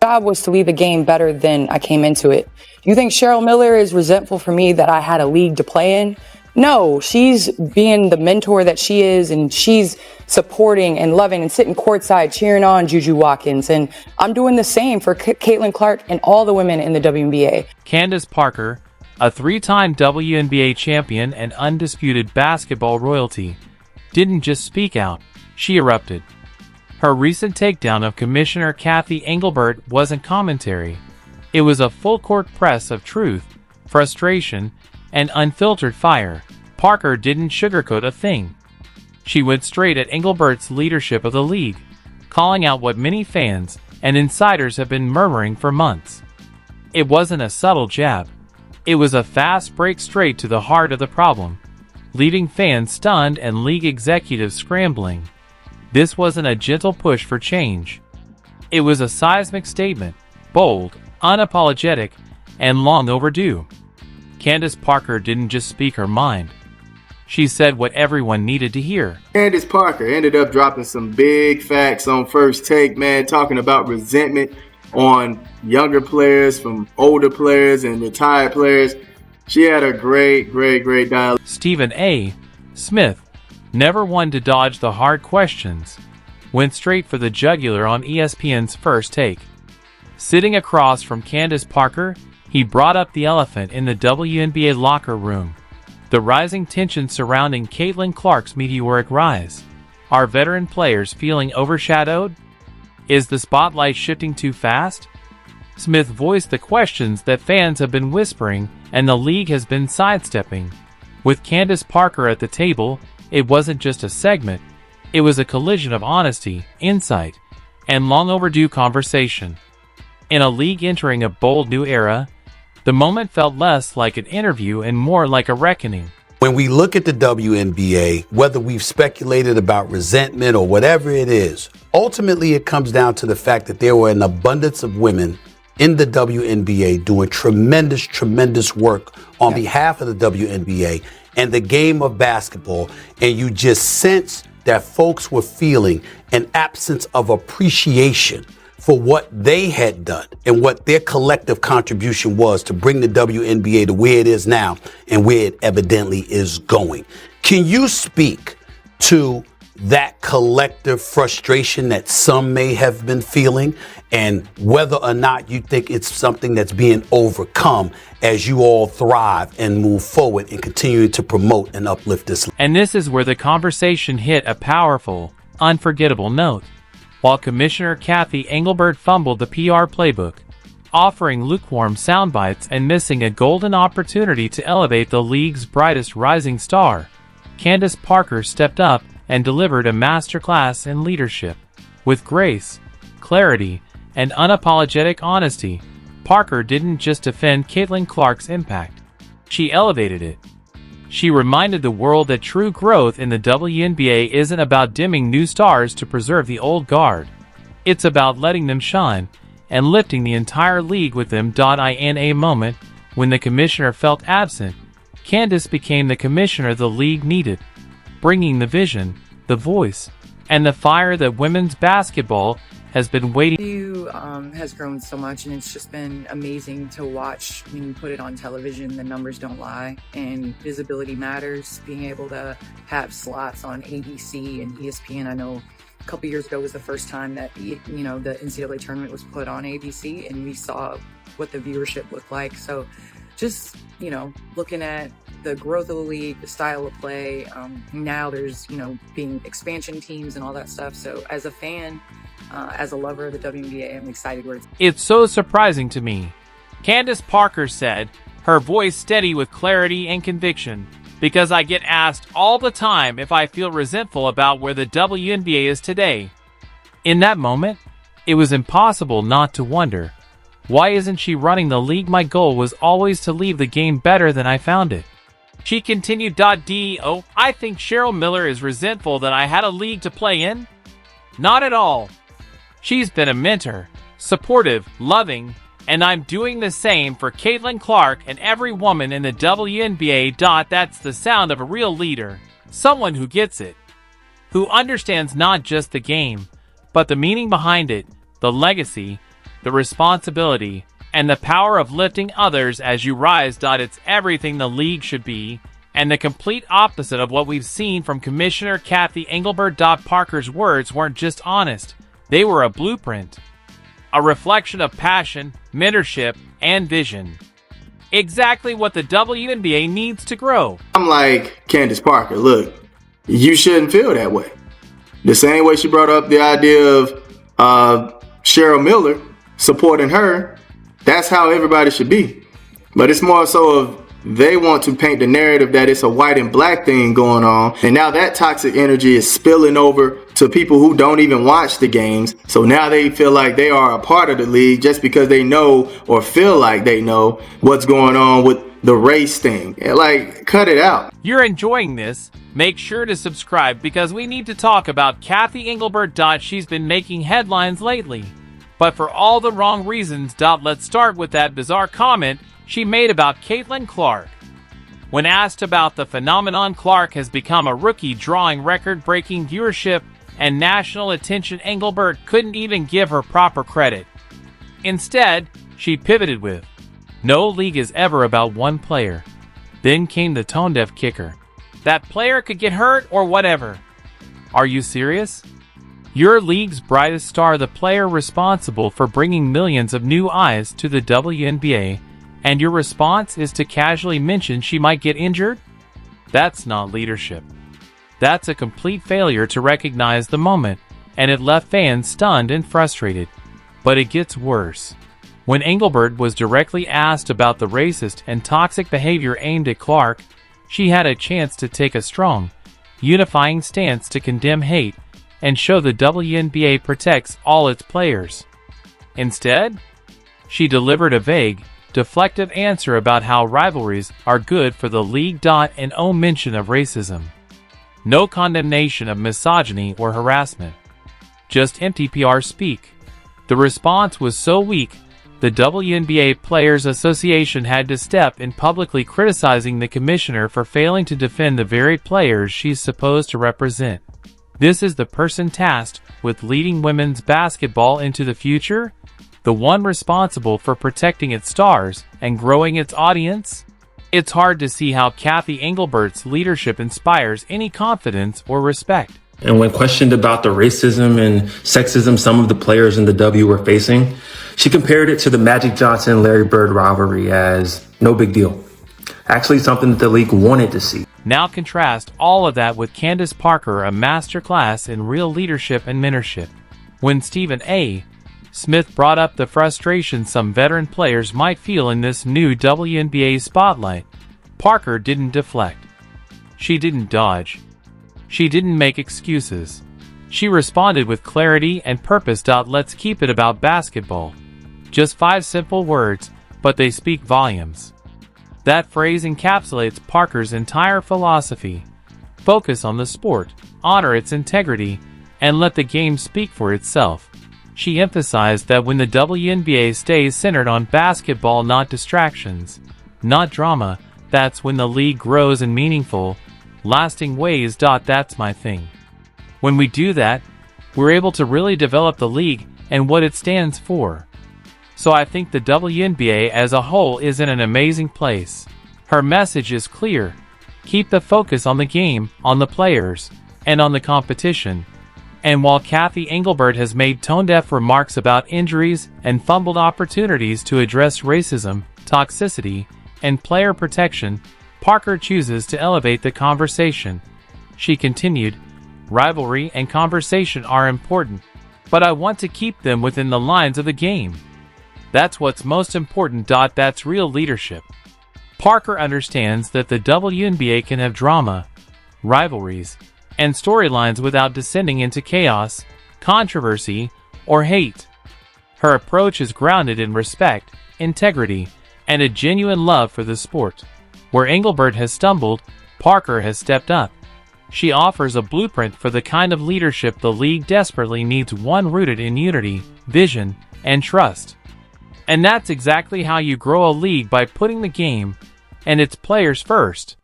job was to leave the game better than I came into it. Do you think Cheryl Miller is resentful for me that I had a league to play in? No, she's being the mentor that she is, and she's supporting and loving and sitting courtside cheering on Juju Watkins. And I'm doing the same for Caitlin Clark and all the women in the WNBA. Candace Parker, a three-time WNBA champion and undisputed basketball royalty, didn't just speak out, she erupted. Her recent takedown of Commissioner Cathy Engelbert wasn't commentary. It was a full-court press of truth, frustration, and unfiltered fire. Parker didn't sugarcoat a thing. She went straight at Engelbert's leadership of the league, calling out what many fans and insiders have been murmuring for months. It wasn't a subtle jab. It was a fast break straight to the heart of the problem, leaving fans stunned and league executives scrambling. This wasn't a gentle push for change. It was a seismic statement, bold, unapologetic, and long overdue. Candace Parker didn't just speak her mind. She said what everyone needed to hear. Candace Parker ended up dropping some big facts on First Take, man, talking about resentment on younger players from older players and retired players. She had a great dialogue. Stephen A. Smith, never one to dodge the hard questions, went straight for the jugular on ESPN's First Take. Sitting across from Candace Parker, he brought up the elephant in the WNBA locker room, the rising tension surrounding Caitlin Clark's meteoric rise. Are veteran players feeling overshadowed? Is the spotlight shifting too fast? Smith voiced the questions that fans have been whispering and the league has been sidestepping. With Candace Parker at the table, it wasn't just a segment, it was a collision of honesty, insight, and long overdue conversation. In a league entering a bold new era, the moment felt less like an interview and more like a reckoning. When we look at the WNBA, whether we've speculated about resentment or whatever it is, ultimately it comes down to the fact that there were an abundance of women in the WNBA doing tremendous work on behalf of the WNBA and the game of basketball, and you just sense that folks were feeling an absence of appreciation for what they had done and what their collective contribution was to bring the WNBA to where it is now and where it evidently is going. Can you speak to that collective frustration that some may have been feeling, and whether or not you think it's something that's being overcome as you all thrive and move forward and continue to promote and uplift this? And this is where the conversation hit a powerful, unforgettable note. While Commissioner Cathy Engelbert fumbled the PR playbook, offering lukewarm soundbites and missing a golden opportunity to elevate the league's brightest rising star, Candace Parker stepped up and delivered a masterclass in leadership. With grace, clarity, and unapologetic honesty, Parker didn't just defend Caitlin Clark's impact. She elevated it. She reminded the world that true growth in the WNBA isn't about dimming new stars to preserve the old guard. It's about letting them shine and lifting the entire league with them. In a moment when the commissioner felt absent, Candace became the commissioner the league needed, bringing the vision, the voice, and the fire that women's basketball has been waiting. Has grown so much, and it's just been amazing to watch. When you put it on television, the numbers don't lie, and visibility matters. Being able to have slots on ABC and ESPN. I know a couple years ago was the first time that the NCAA tournament was put on ABC, and we saw what the viewership looked like. So just looking at the growth of the league, the style of play, now there's being expansion teams and all that stuff. So as a fan, as a lover of the WNBA, I'm excited where it's so surprising to me, Candace Parker said, her voice steady with clarity and conviction, because I get asked all the time if I feel resentful about where the WNBA is today. In that moment, it was impossible not to wonder, why isn't she running the league? My goal was always to leave the game better than I found it. She continued. I think Cheryl Miller is resentful that I had a league to play in? Not at all. She's been a mentor, supportive, loving, and I'm doing the same for Caitlin Clark and every woman in the WNBA. That's the sound of a real leader, someone who gets it, who understands not just the game, but the meaning behind it, the legacy, the responsibility, and the power of lifting others as you rise. It's everything the league should be, and the complete opposite of what we've seen from Commissioner Cathy Engelbert. Parker's words weren't just honest, they were a blueprint, a reflection of passion, mentorship, and vision. Exactly what the WNBA needs to grow. I'm like, Candace Parker, look, you shouldn't feel that way. The same way she brought up the idea of Cheryl Miller supporting her, that's how everybody should be. But it's more so of they want to paint the narrative that it's a white and black thing going on. And now that toxic energy is spilling over to people who don't even watch the games. So now they feel like they are a part of the league just because they know or feel like they know what's going on with the race thing. Like, cut it out. You're enjoying this? Make sure to subscribe because we need to talk about Cathy Engelbert. She's been making headlines lately, but for all the wrong reasons. Let's start with that bizarre comment she made about Caitlin Clark. When asked about the phenomenon, Clark has become a rookie, drawing record-breaking viewership and national attention. Engelbert couldn't even give her proper credit. Instead, she pivoted with, "No league is ever about one player." Then came the tone-deaf kicker. "That player could get hurt or whatever." Are you serious? Your league's brightest star, the player responsible for bringing millions of new eyes to the WNBA, and your response is to casually mention she might get injured? That's not leadership. That's a complete failure to recognize the moment, and it left fans stunned and frustrated. But it gets worse. When Engelbert was directly asked about the racist and toxic behavior aimed at Clark, she had a chance to take a strong, unifying stance to condemn hate and show the WNBA protects all its players. Instead, she delivered a vague, deflective answer about how rivalries are good for the league. And no mention of racism. No condemnation of misogyny or harassment. Just empty PR speak. The response was so weak, the WNBA Players Association had to step in, publicly criticizing the commissioner for failing to defend the very players she's supposed to represent. This is the person tasked with leading women's basketball into the future? The one responsible for protecting its stars and growing its audience? It's hard to see how Cathy Engelbert's leadership inspires any confidence or respect. And when questioned about the racism and sexism some of the players in the W were facing, she compared it to the Magic Johnson-Larry Bird rivalry as no big deal. Actually something that the league wanted to see. Now contrast all of that with Candace Parker, a masterclass in real leadership and mentorship. When Stephen A. Smith brought up the frustration some veteran players might feel in this new WNBA spotlight, Parker didn't deflect. She didn't dodge. She didn't make excuses. She responded with clarity and purpose. Let's keep it about basketball. Just 5 simple words, but they speak volumes. That phrase encapsulates Parker's entire philosophy. Focus on the sport, honor its integrity, and let the game speak for itself. She emphasized that when the WNBA stays centered on basketball, not distractions, not drama, that's when the league grows in meaningful, lasting ways. That's my thing. When we do that, we're able to really develop the league and what it stands for. So I think the WNBA as a whole is in an amazing place. Her message is clear. Keep the focus on the game, on the players, and on the competition. And while Cathy Engelbert has made tone-deaf remarks about injuries and fumbled opportunities to address racism, toxicity, and player protection, Parker chooses to elevate the conversation. She continued, "Rivalry and conversation are important, but I want to keep them within the lines of the game. That's what's most important. That's real leadership." Parker understands that the WNBA can have drama, rivalries, and storylines without descending into chaos, controversy, or hate. Her approach is grounded in respect, integrity, and a genuine love for the sport. Where Engelbert has stumbled, Parker has stepped up. She offers a blueprint for the kind of leadership the league desperately needs, one rooted in unity, vision, and trust. And that's exactly how you grow a league, by putting the game and its players first.